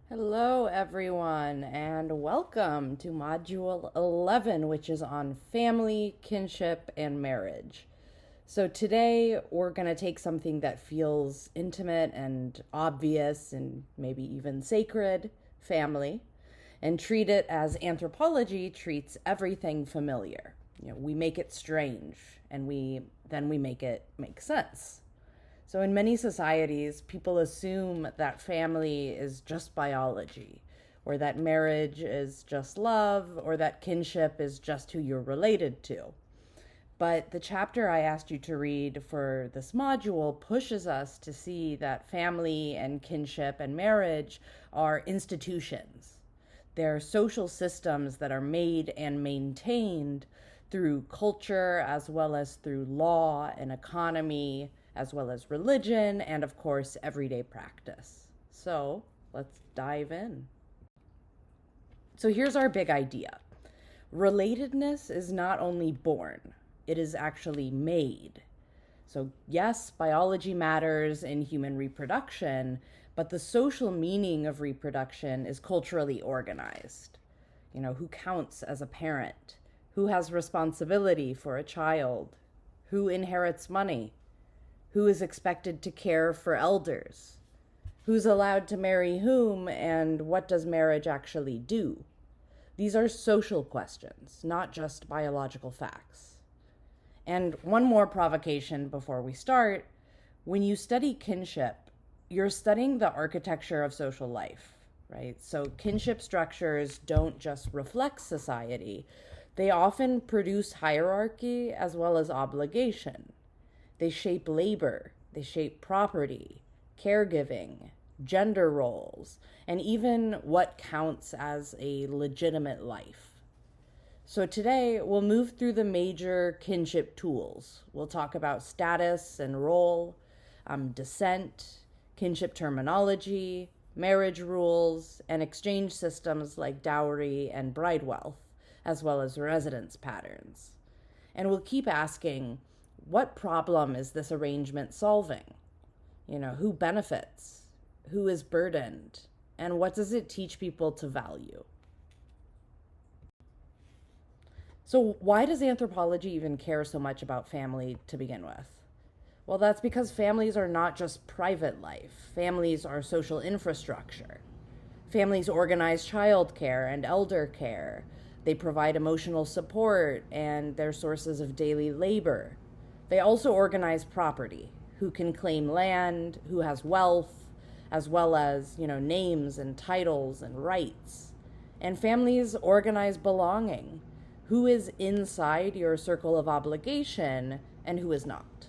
Hello, everyone, and welcome to Module 11, which is on family, kinship, and marriage. So, today we're going to take something that feels intimate and obvious and maybe even sacred, family, and treat it as anthropology treats everything familiar. We make it strange and we make it make sense. So, in many societies, people assume that family is just biology, or that marriage is just love, or that kinship is just who you're related to. But the chapter I asked you to read for this module pushes us to see that family and kinship and marriage are institutions. They're social systems that are made and maintained through culture as well as through law and economy as well as religion, and of course, everyday practice. So let's dive in. So here's our big idea: relatedness is not only born, it is actually made. So, yes, biology matters in human reproduction, but the social meaning of reproduction is culturally organized. Who counts as a parent? Who has responsibility for a child? Who inherits money? Who is expected to care for elders? Who's allowed to marry whom, and what does marriage actually do? These are social questions, not just biological facts. And one more provocation before we start: when you study kinship, you're studying the architecture of social life, right? So kinship structures don't just reflect society, they often produce hierarchy as well as obligation. They shape labor, they shape property, caregiving, gender roles, and even what counts as a legitimate life. So today we'll move through the major kinship tools. We'll talk about status and role, descent, kinship terminology, marriage rules, and exchange systems like dowry and bride wealth, as well as residence patterns. And we'll keep asking, what problem is this arrangement solving? Who benefits? Who is burdened? And what does it teach people to value? So, why does anthropology even care so much about family to begin with? Well, that's because families are not just private life, families are social infrastructure. Families organize childcare and elder care. They provide emotional support and they're sources of daily labor. They also organize property: who can claim land, who has wealth, as well as, names and titles and rights. And families organize belonging: who is inside your circle of obligation and who is not.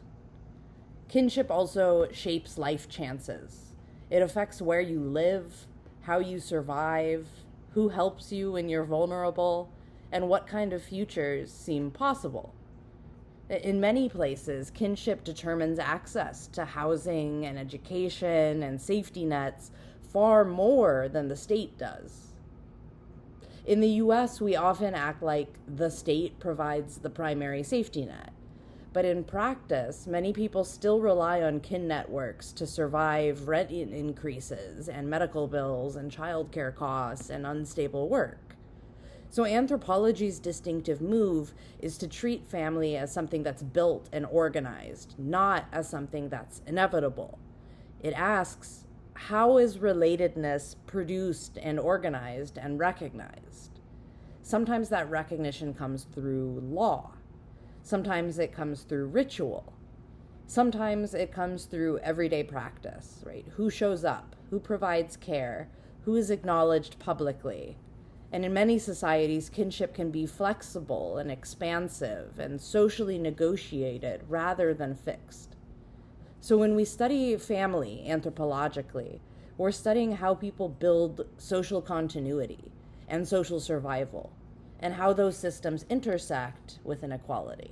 Kinship also shapes life chances. It affects where you live, how you survive, who helps you when you're vulnerable, and what kind of futures seem possible. In many places, kinship determines access to housing and education and safety nets far more than the state does. In the US, we often act like the state provides the primary safety net. But in practice, many people still rely on kin networks to survive rent increases and medical bills and childcare costs and unstable work. So anthropology's distinctive move is to treat family as something that's built and organized, not as something that's inevitable. It asks, how is relatedness produced and organized and recognized? Sometimes that recognition comes through law. Sometimes it comes through ritual. Sometimes it comes through everyday practice, right? Who shows up? Who provides care? Who is acknowledged publicly? And in many societies, kinship can be flexible and expansive and socially negotiated rather than fixed. So when we study family anthropologically, we're studying how people build social continuity and social survival, and how those systems intersect with inequality.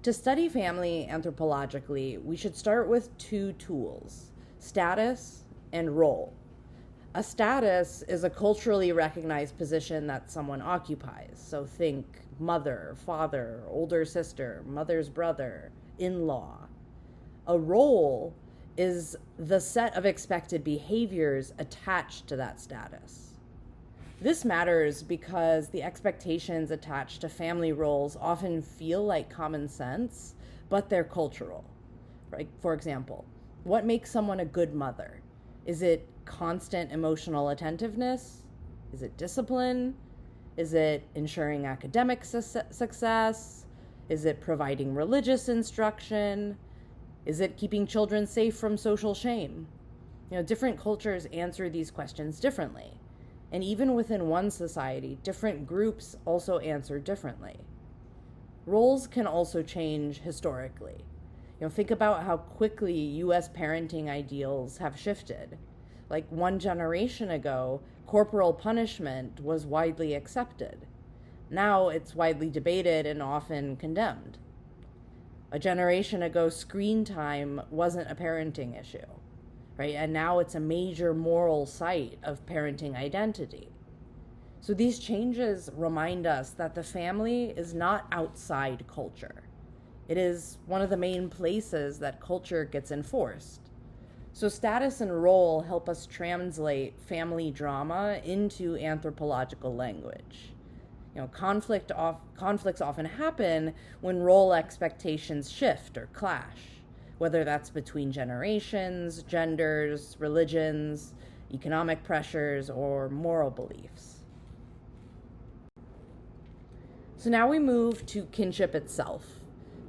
To study family anthropologically, we should start with two tools: status and role. A status is a culturally recognized position that someone occupies. So think mother, father, older sister, mother's brother, in-law. A role is the set of expected behaviors attached to that status. This matters because the expectations attached to family roles often feel like common sense, but they're cultural. Right? For example, what makes someone a good mother? Is it constant emotional attentiveness? Is it discipline? Is it ensuring academic success? Is it providing religious instruction? Is it keeping children safe from social shame? Different cultures answer these questions differently. And even within one society, different groups also answer differently. Roles can also change historically. Think about how quickly U.S. parenting ideals have shifted. Like one generation ago, corporal punishment was widely accepted. Now it's widely debated and often condemned. A generation ago, screen time wasn't a parenting issue, right? And now it's a major moral site of parenting identity. So these changes remind us that the family is not outside culture. It is one of the main places that culture gets enforced. So status and role help us translate family drama into anthropological language. Conflicts often happen when role expectations shift or clash, whether that's between generations, genders, religions, economic pressures, or moral beliefs. So now we move to kinship itself.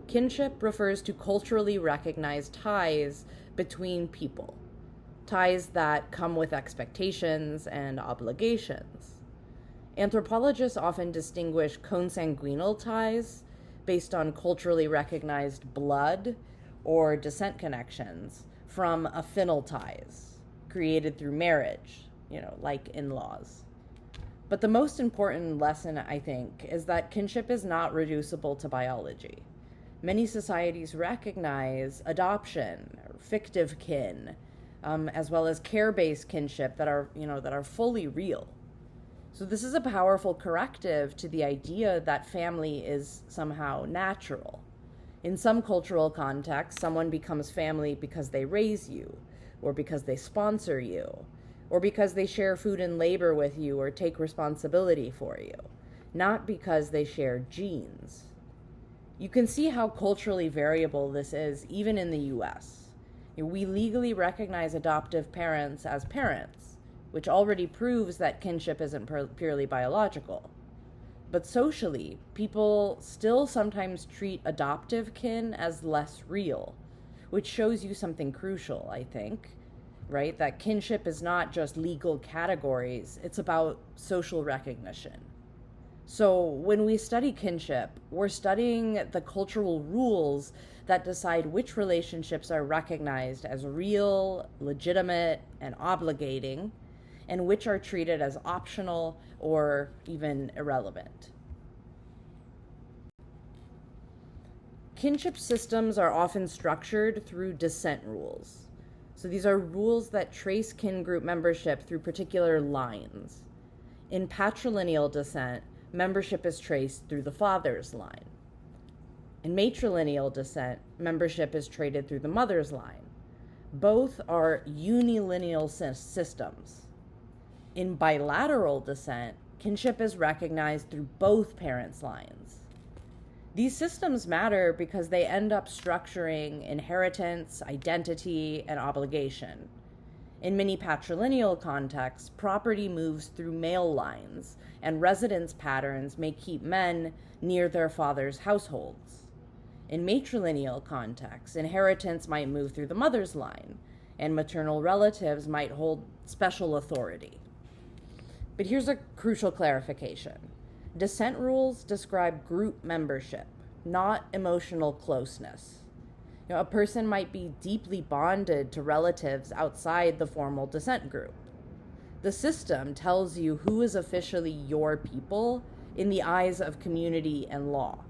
Kinship refers to culturally recognized ties between people, ties that come with expectations and obligations. Anthropologists often distinguish consanguinal ties based on culturally recognized blood or descent connections from affinal ties created through marriage, like in-laws. But the most important lesson, I think, is that kinship is not reducible to biology. Many societies recognize adoption, or fictive kin, as well as care-based kinship that are fully real. So this is a powerful corrective to the idea that family is somehow natural. In some cultural contexts, someone becomes family because they raise you, or because they sponsor you, or because they share food and labor with you or take responsibility for you, not because they share genes. You can see how culturally variable this is even in the US. We legally recognize adoptive parents as parents, which already proves that kinship isn't purely biological. But socially, people still sometimes treat adoptive kin as less real, which shows you something crucial, I think, right? That kinship is not just legal categories, it's about social recognition. So when we study kinship, we're studying the cultural rules that decide which relationships are recognized as real, legitimate, and obligating, and which are treated as optional or even irrelevant. Kinship systems are often structured through descent rules. So these are rules that trace kin group membership through particular lines. In patrilineal descent, membership is traced through the father's line. In matrilineal descent, membership is traded through the mother's line. Both are unilineal systems. In bilateral descent, kinship is recognized through both parents' lines. These systems matter because they end up structuring inheritance, identity, and obligation. In many patrilineal contexts, property moves through male lines, and residence patterns may keep men near their father's households. In matrilineal contexts, inheritance might move through the mother's line, and maternal relatives might hold special authority. But here's a crucial clarification. Descent rules describe group membership, not emotional closeness. A person might be deeply bonded to relatives outside the formal descent group. The system tells you who is officially your people in the eyes of community and law,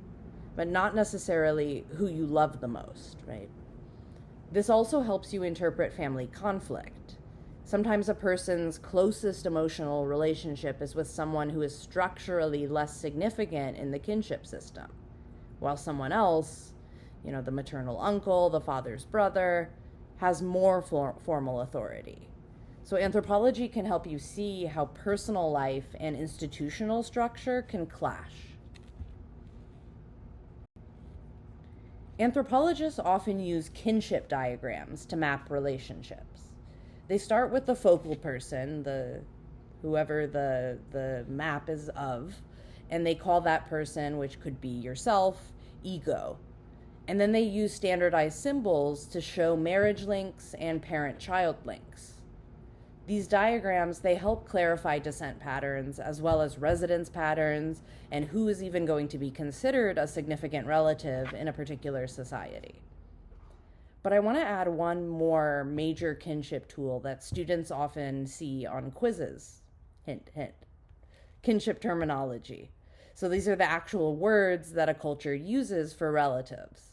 but not necessarily who you love the most, right? This also helps you interpret family conflict. Sometimes a person's closest emotional relationship is with someone who is structurally less significant in the kinship system, while someone else, the maternal uncle, the father's brother, has more formal authority. So anthropology can help you see how personal life and institutional structure can clash. Anthropologists often use kinship diagrams to map relationships. They start with the focal person, whoever the map is of, and they call that person, which could be yourself, ego. And then they use standardized symbols to show marriage links and parent-child links. These diagrams, they help clarify descent patterns as well as residence patterns and who is even going to be considered a significant relative in a particular society. But I want to add one more major kinship tool that students often see on quizzes. Hint, hint. Kinship terminology. So these are the actual words that a culture uses for relatives.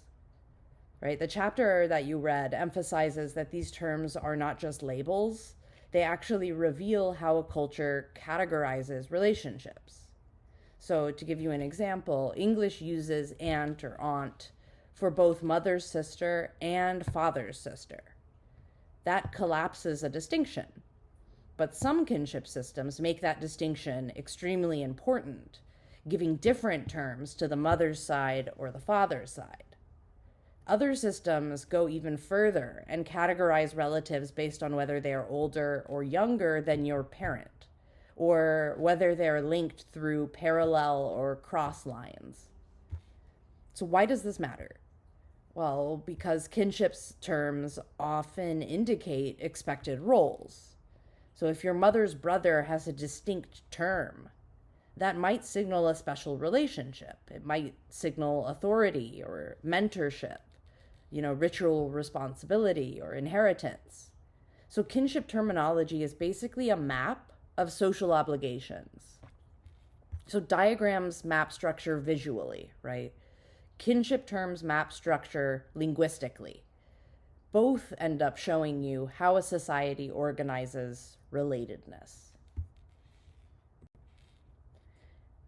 Right? The chapter that you read emphasizes that these terms are not just labels. They actually reveal how a culture categorizes relationships. So to give you an example, English uses aunt or aunt for both mother's sister and father's sister. That collapses a distinction. But some kinship systems make that distinction extremely important, giving different terms to the mother's side or the father's side. Other systems go even further and categorize relatives based on whether they are older or younger than your parent, or whether they're linked through parallel or cross lines. So why does this matter? Well, because kinship's terms often indicate expected roles. So if your mother's brother has a distinct term, that might signal a special relationship. It might signal authority or mentorship, ritual responsibility or inheritance. So kinship terminology is basically a map of social obligations. So diagrams map structure visually, right? Kinship terms map structure linguistically. Both end up showing you how a society organizes relatedness.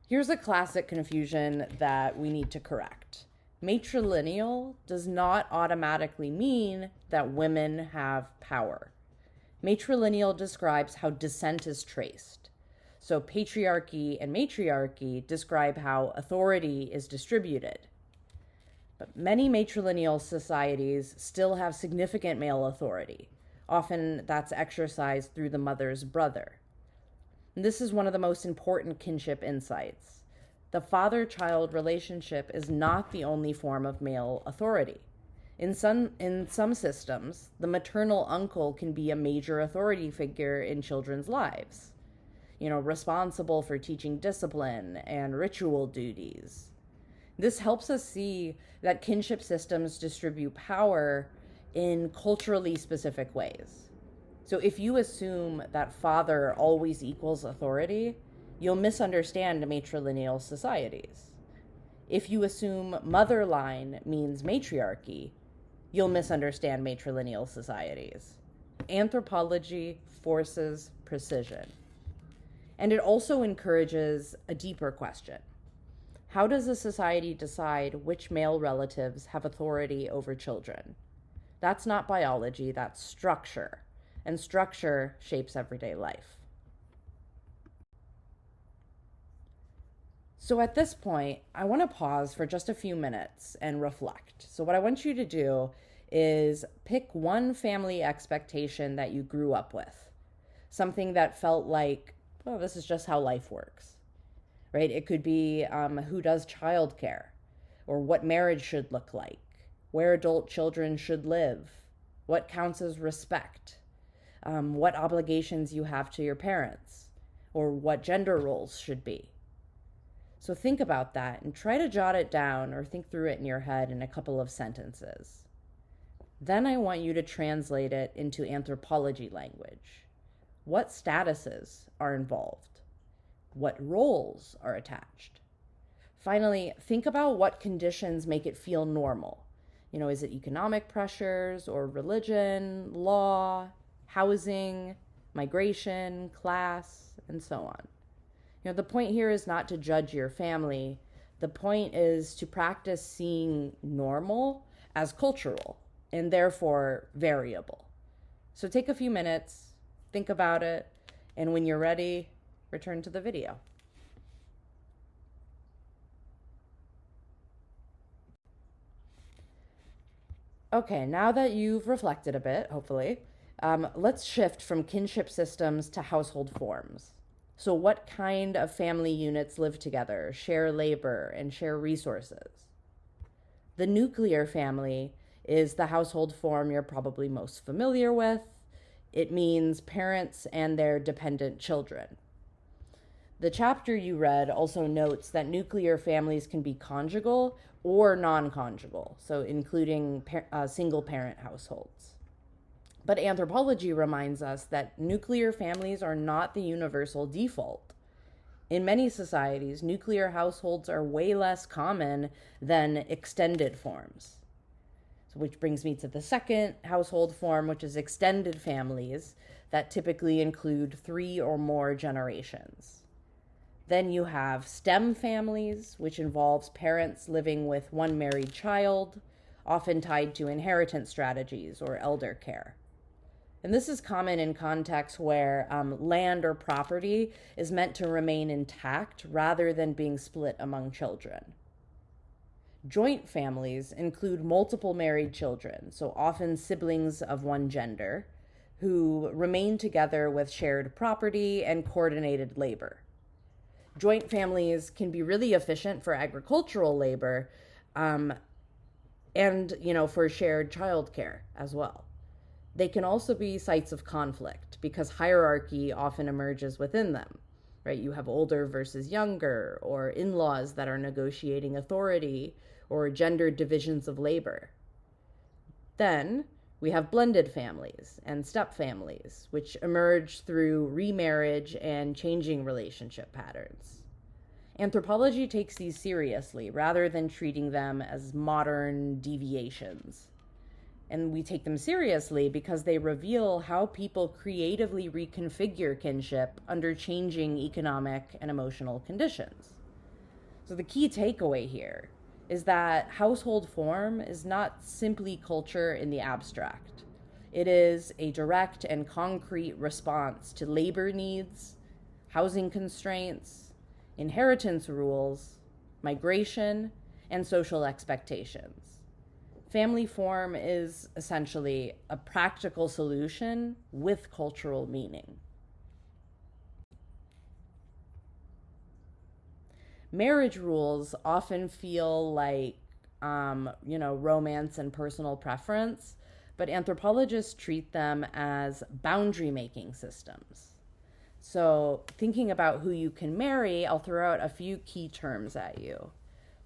Here's a classic confusion that we need to correct. Matrilineal does not automatically mean that women have power. Matrilineal describes how descent is traced. So patriarchy and matriarchy describe how authority is distributed. But many matrilineal societies still have significant male authority. Often that's exercised through the mother's brother. And this is one of the most important kinship insights. The father-child relationship is not the only form of male authority. In some systems, the maternal uncle can be a major authority figure in children's lives, responsible for teaching discipline and ritual duties. This helps us see that kinship systems distribute power in culturally specific ways. So if you assume that father always equals authority, you'll misunderstand matrilineal societies. If you assume mother line means matriarchy, you'll misunderstand matrilineal societies. Anthropology forces precision. And it also encourages a deeper question. How does a society decide which male relatives have authority over children? That's not biology, that's structure. And structure shapes everyday life. So at this point, I want to pause for just a few minutes and reflect. So what I want you to do is pick one family expectation that you grew up with. Something that felt like, well, this is just how life works, right? It could be who does childcare, or what marriage should look like, where adult children should live, what counts as respect, what obligations you have to your parents, or what gender roles should be. So think about that and try to jot it down or think through it in your head in a couple of sentences. Then I want you to translate it into anthropology language. What statuses are involved? What roles are attached? Finally, think about what conditions make it feel normal. Is it economic pressures or religion, law, housing, migration, class, and so on? The point here is not to judge your family. The point is to practice seeing normal as cultural. and therefore variable. So take a few minutes, think about it, and when you're ready, return to the video. Okay, now that you've reflected a bit, hopefully, let's shift from kinship systems to household forms. So, what kind of family units live together, share labor, and share resources? The nuclear family is the household form you're probably most familiar with. It means parents and their dependent children. The chapter you read also notes that nuclear families can be conjugal or non conjugal, so including single parent households. But anthropology reminds us that nuclear families are not the universal default. In many societies, nuclear households are way less common than extended forms. So, which brings me to the second household form, which is extended families that typically include 3 or more generations. Then you have STEM families, which involves parents living with one married child, often tied to inheritance strategies or elder care. And this is common in contexts where land or property is meant to remain intact rather than being split among children. Joint families include multiple married children, so often siblings of one gender, who remain together with shared property and coordinated labor. Joint families can be really efficient for agricultural labor and, for shared childcare as well. They can also be sites of conflict because hierarchy often emerges within them, right? You have older versus younger, or in-laws that are negotiating authority, or gendered divisions of labor. Then we have blended families and step families, which emerge through remarriage and changing relationship patterns. Anthropology takes these seriously rather than treating them as modern deviations. And we take them seriously because they reveal how people creatively reconfigure kinship under changing economic and emotional conditions. So the key takeaway here is that household form is not simply culture in the abstract. It is a direct and concrete response to labor needs, housing constraints, inheritance rules, migration, and social expectations. Family form is essentially a practical solution with cultural meaning. Marriage rules often feel like, romance and personal preference, but anthropologists treat them as boundary making systems. So, thinking about who you can marry, I'll throw out a few key terms at you.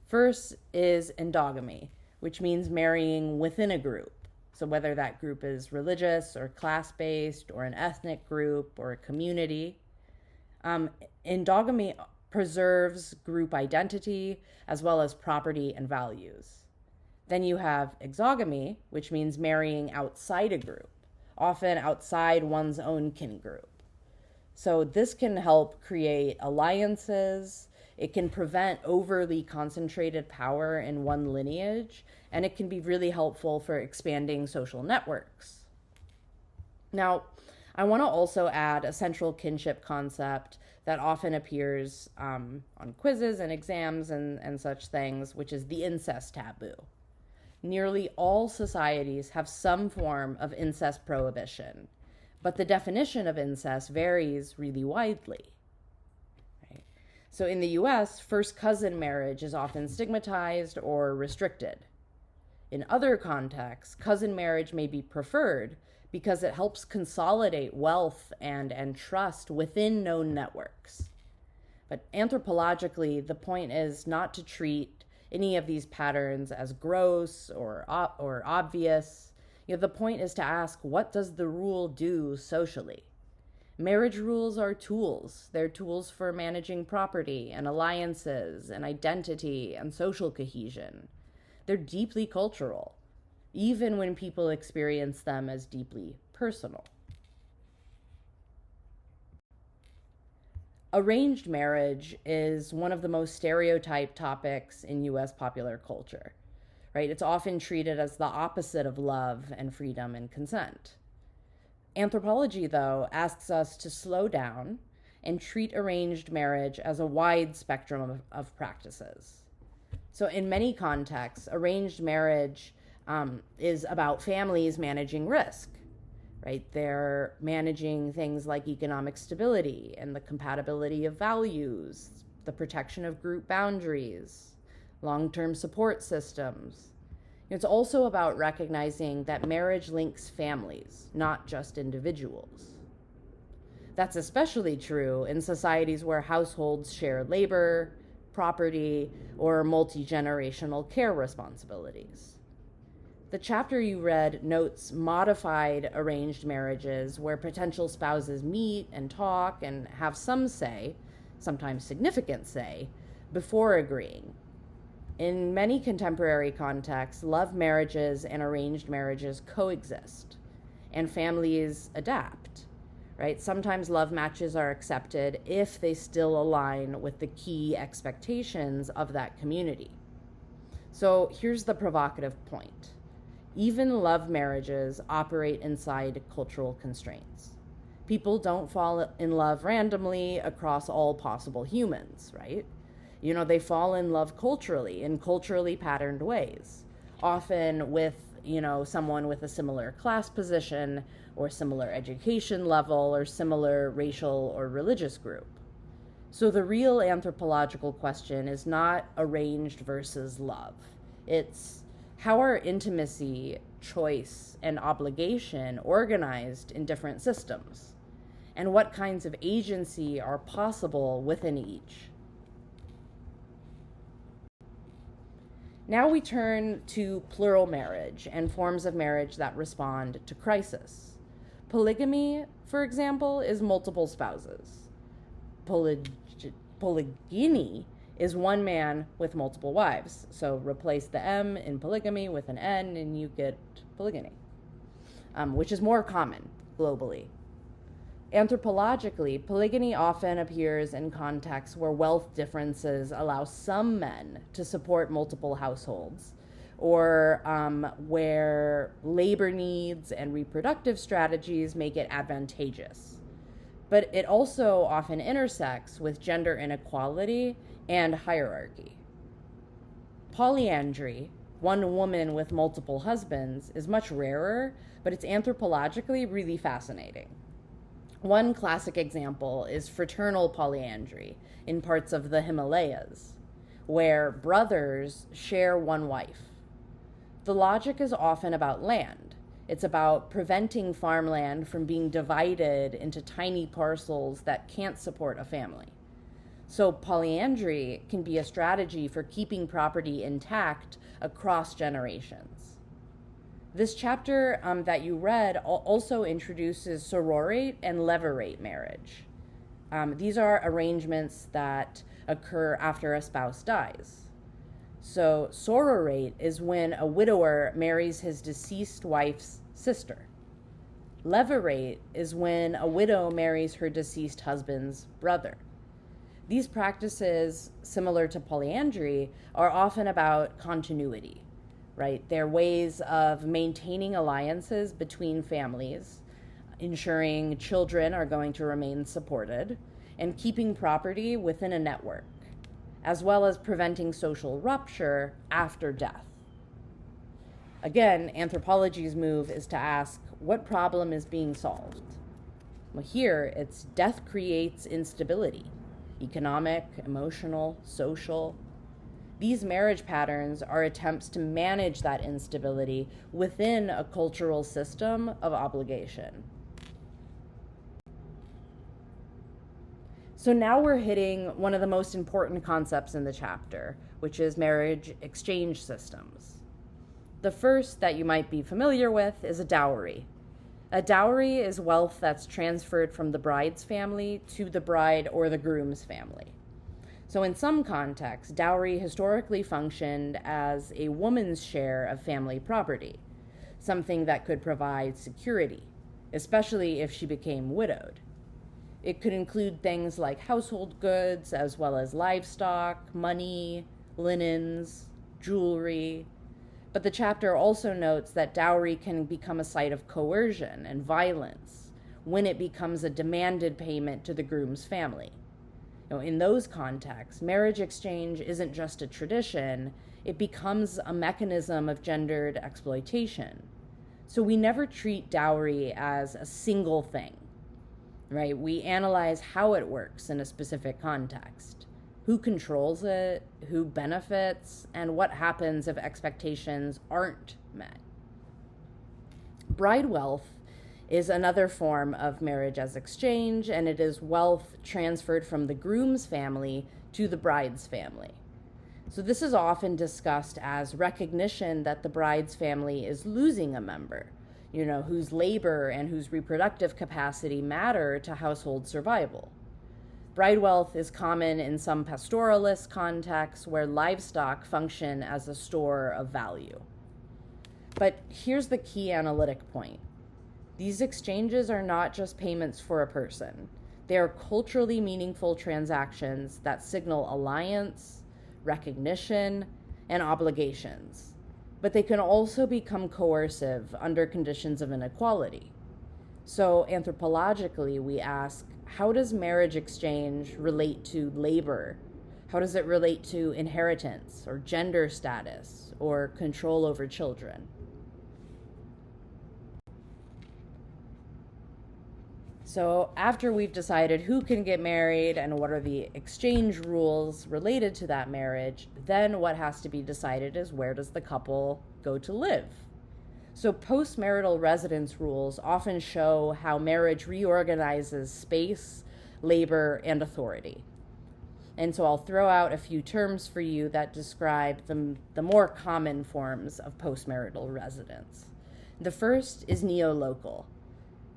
First is endogamy, which means marrying within a group. So whether that group is religious or class-based or an ethnic group or a community. Endogamy preserves group identity as well as property and values. Then you have exogamy, which means marrying outside a group, often outside one's own kin group. So this can help create alliances. It can prevent overly concentrated power in one lineage, and it can be really helpful for expanding social networks. Now, I want to also add a central kinship concept that often appears on quizzes and exams and such things, which is the incest taboo. Nearly all societies have some form of incest prohibition, but the definition of incest varies really widely. So in the US, first cousin marriage is often stigmatized or restricted. In other contexts, cousin marriage may be preferred because it helps consolidate wealth and trust within known networks. But anthropologically, the point is not to treat any of these patterns as gross or obvious. The point is to ask, what does the rule do socially? Marriage rules are tools. They're tools for managing property and alliances and identity and social cohesion. They're deeply cultural, even when people experience them as deeply personal. Arranged marriage is one of the most stereotyped topics in US popular culture. right? It's often treated as the opposite of love and freedom and consent. Anthropology, though, asks us to slow down and treat arranged marriage as a wide spectrum of practices. So, in many contexts, arranged marriage is about families managing risk, right? They're managing things like economic stability and the compatibility of values, the protection of group boundaries, long-term support systems. It's also about recognizing that marriage links families, not just individuals. That's especially true in societies where households share labor, property, or multi-generational care responsibilities. The chapter you read notes modified arranged marriages where potential spouses meet and talk and have some say, sometimes significant say, before agreeing. In many contemporary contexts, love marriages and arranged marriages coexist, and families adapt, right? Sometimes love matches are accepted if they still align with the key expectations of that community. So here's the provocative point. Even love marriages operate inside cultural constraints. People don't fall in love randomly across all possible humans, right? They fall in love culturally, in culturally patterned ways, often with, someone with a similar class position or similar education level or similar racial or religious group. So the real anthropological question is not arranged versus love. It's how are intimacy, choice, and obligation organized in different systems, and what kinds of agency are possible within each. Now we turn to plural marriage and forms of marriage that respond to crisis. Polygamy, for example, is multiple spouses. Polygyny is one man with multiple wives. So replace the M in polygamy with an N and you get polygyny, which is more common globally. Anthropologically, polygyny often appears in contexts where wealth differences allow some men to support multiple households, or where labor needs and reproductive strategies make it advantageous. But it also often intersects with gender inequality and hierarchy. Polyandry, one woman with multiple husbands, is much rarer, but it's anthropologically really fascinating. One classic example is fraternal polyandry in parts of the Himalayas, where brothers share one wife. The logic is often about land. It's about preventing farmland from being divided into tiny parcels that can't support a family. So polyandry can be a strategy for keeping property intact across generations. This chapter that you read also introduces sororate and levirate marriage. These are arrangements that occur after a spouse dies. So sororate is when a widower marries his deceased wife's sister. Levirate is when a widow marries her deceased husband's brother. These practices, similar to polyandry, are often about continuity. Right? They're ways of maintaining alliances between families, ensuring children are going to remain supported, and keeping property within a network, as well as preventing social rupture after death. Again, anthropology's move is to ask, what problem is being solved? Well, here, it's death creates instability, economic, emotional, social. These marriage patterns are attempts to manage that instability within a cultural system of obligation. So now we're hitting one of the most important concepts in the chapter, which is marriage exchange systems. The first that you might be familiar with is a dowry. A dowry is wealth that's transferred from the bride's family to the bride or the groom's family. So in some contexts, dowry historically functioned as a woman's share of family property, something that could provide security, especially if she became widowed. It could include things like household goods, as well as livestock, money, linens, jewelry. But the chapter also notes that dowry can become a site of coercion and violence when it becomes a demanded payment to the groom's family. In those contexts, marriage exchange isn't just a tradition, it becomes a mechanism of gendered exploitation. So we never treat dowry as a single thing, right? We analyze how it works in a specific context, who controls it, who benefits, and what happens if expectations aren't met. Bride wealth is another form of marriage as exchange, and it is wealth transferred from the groom's family to the bride's family. So this is often discussed as recognition that the bride's family is losing a member, whose labor and whose reproductive capacity matter to household survival. Bride wealth is common in some pastoralist contexts where livestock function as a store of value. But here's the key analytic point. These exchanges are not just payments for a person. They are culturally meaningful transactions that signal alliance, recognition, and obligations. But they can also become coercive under conditions of inequality. So anthropologically, we ask, how does marriage exchange relate to labor? How does it relate to inheritance or gender status or control over children? So after we've decided who can get married and what are the exchange rules related to that marriage, then what has to be decided is where does the couple go to live? So post-marital residence rules often show how marriage reorganizes space, labor, and authority. And so I'll throw out a few terms for you that describe the more common forms of post-marital residence. The first is neolocal.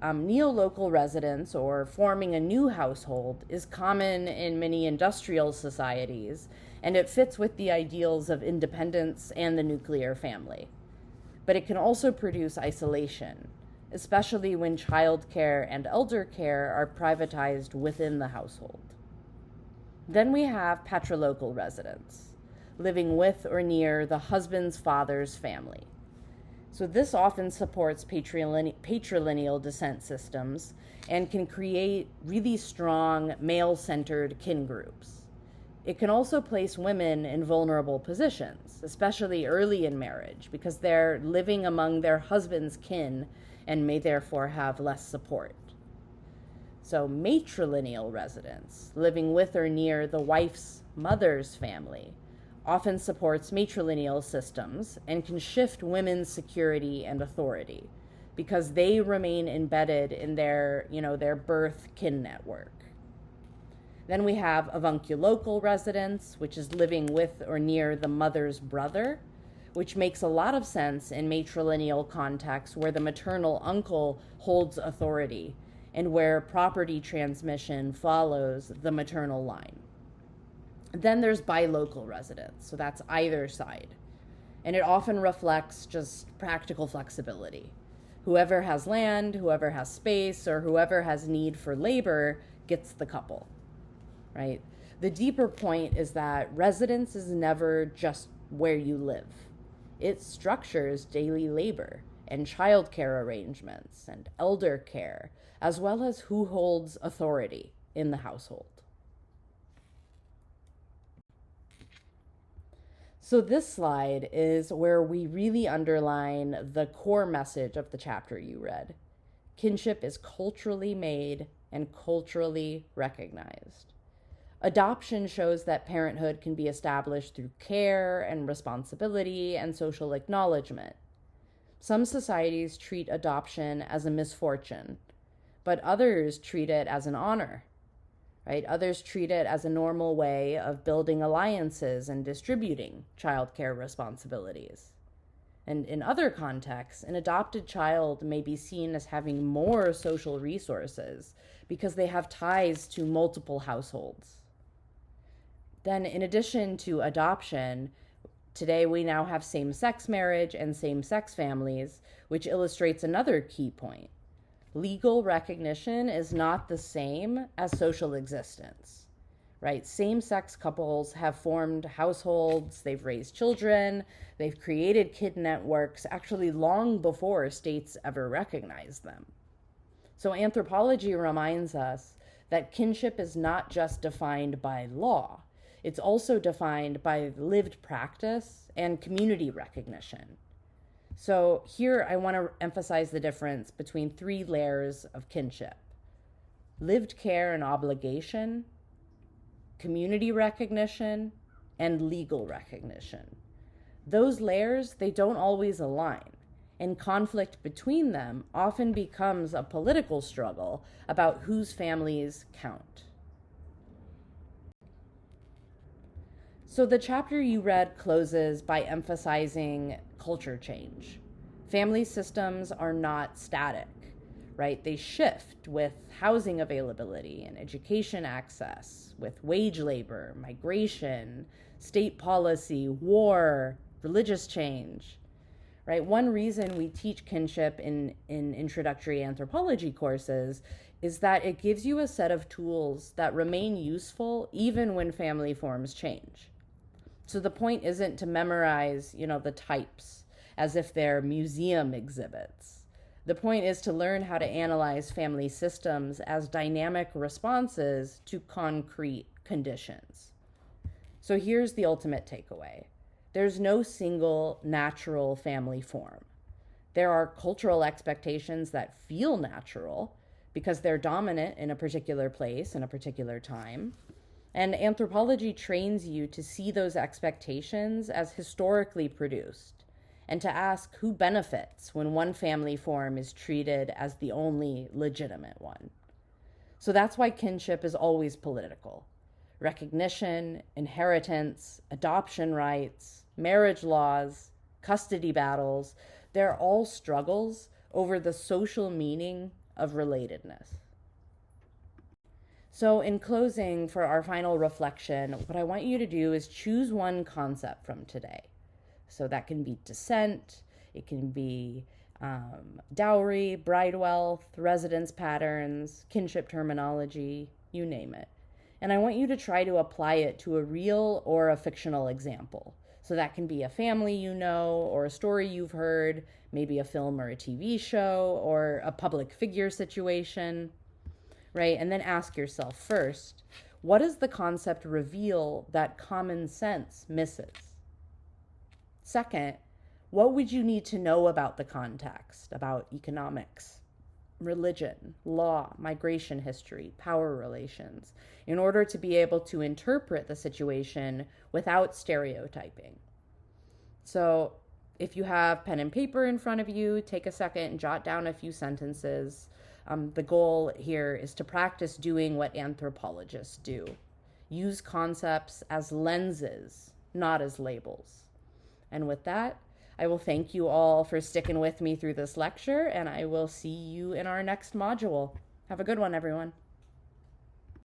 Neolocal residence, or forming a new household, is common in many industrial societies, and it fits with the ideals of independence and the nuclear family. But it can also produce isolation, especially when childcare and elder care are privatized within the household. Then we have patrilocal residence, living with or near the husband's father's family. So this often supports patrilineal descent systems and can create really strong male-centered kin groups. It can also place women in vulnerable positions, especially early in marriage, because they're living among their husband's kin and may therefore have less support. So matrilineal residence, living with or near the wife's mother's family, often supports matrilineal systems and can shift women's security and authority because they remain embedded in their birth kin network. Then we have avunculocal residence, which is living with or near the mother's brother, which makes a lot of sense in matrilineal contexts where the maternal uncle holds authority and where property transmission follows the maternal line. Then there's bilocal residence, so that's either side. And it often reflects just practical flexibility. Whoever has land, whoever has space, or whoever has need for labor gets the couple, right? The deeper point is that residence is never just where you live. It structures daily labor and childcare arrangements and elder care, as well as who holds authority in the household. So this slide is where we really underline the core message of the chapter you read. Kinship is culturally made and culturally recognized. Adoption shows that parenthood can be established through care and responsibility and social acknowledgement. Some societies treat adoption as a misfortune, but others treat it as an honor. Right? Others treat it as a normal way of building alliances and distributing childcare responsibilities. And in other contexts, an adopted child may be seen as having more social resources because they have ties to multiple households. Then, in addition to adoption, today we now have same-sex marriage and same-sex families, which illustrates another key point. Legal recognition is not the same as social existence, right? Same-sex couples have formed households, they've raised children, they've created kid networks actually long before states ever recognized them. So anthropology reminds us that kinship is not just defined by law, it's also defined by lived practice and community recognition. So here I want to emphasize the difference between three layers of kinship: lived care and obligation, community recognition, and legal recognition. Those layers, they don't always align, and conflict between them often becomes a political struggle about whose families count. So the chapter you read closes by emphasizing culture change. Family systems are not static, right? They shift with housing availability and education access, with wage labor, migration, state policy, war, religious change, right? One reason we teach kinship in introductory anthropology courses is that it gives you a set of tools that remain useful even when family forms change. So the point isn't to memorize, the types as if they're museum exhibits. The point is to learn how to analyze family systems as dynamic responses to concrete conditions. So here's the ultimate takeaway. There's no single natural family form. There are cultural expectations that feel natural because they're dominant in a particular place in a particular time. And anthropology trains you to see those expectations as historically produced and to ask who benefits when one family form is treated as the only legitimate one. So that's why kinship is always political. Recognition, inheritance, adoption rights, marriage laws, custody battles, they're all struggles over the social meaning of relatedness. So in closing, for our final reflection, what I want you to do is choose one concept from today. So that can be descent, it can be dowry, bride wealth, residence patterns, kinship terminology, you name it. And I want you to try to apply it to a real or a fictional example. So that can be a family you know, or a story you've heard, maybe a film or a TV show, or a public figure situation, right? And then ask yourself first, what does the concept reveal that common sense misses? Second, what would you need to know about the context, about economics, religion, law, migration history, power relations, in order to be able to interpret the situation without stereotyping? So if you have pen and paper in front of you, take a second and jot down a few sentences. The goal here is to practice doing what anthropologists do. Use concepts as lenses, not as labels. And with that, I will thank you all for sticking with me through this lecture, and I will see you in our next module. Have a good one, everyone.